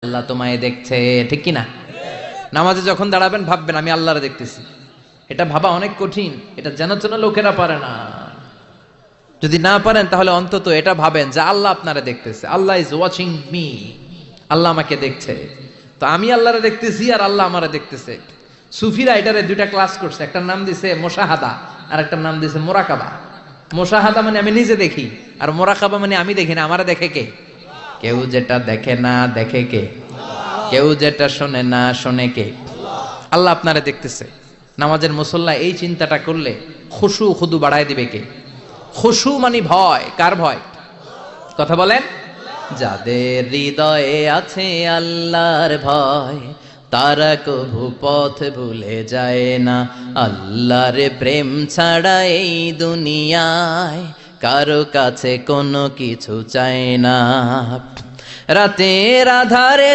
আল্লাহ তোমায় দেখছে, ঠিক কি না? নামাজে যখন দাঁড়াবেন ভাববেন আমি আল্লাহরে দেখতেছি। এটা ভাবা অনেক কঠিন, এটা জানা লোকেরা পারে না। যদি না পারেন তাহলে অন্তত এটা ভাবেন যে আল্লাহ আপনারে দেখতেছে। আল্লাহ ইজ ওয়াচিং মি, আল্লাহ আমাকে দেখছে। তো আমি আল্লাহরে দেখতেছি আর আল্লাহ আমারে দেখতেছে। সুফিরা এটারে দুইটা ক্লাস করছে, একটার নাম দিছে মুশাহাদা আর একটার নাম দিছে মুরাকাবা। মুশাহাদা মানে আমি নিজে দেখি, আর মুরাকাবা মানে আমি দেখি না, আমারে দেখে কে? কেউ যেটা দেখে না দেখে কে? কেউ যেটা শোনে না শোনে কে? আল্লাহ আপনারে দেখতেছে। নামাজের মুসল্লা এই চিন্তাটা করলে খুশু খুদু বাড়ায় দিবে কে? খুশু মানে ভয়। কার ভয়? কথা বলেন। যাদের হৃদয়ে আছে আল্লাহর ভয়, তারা কভু পথ ভুলে যায় না। আল্লাহর প্রেম ছাড়া এই দুনিয়ায় কারো কাছে কোনো কিছু চায় না। রাতের আধারে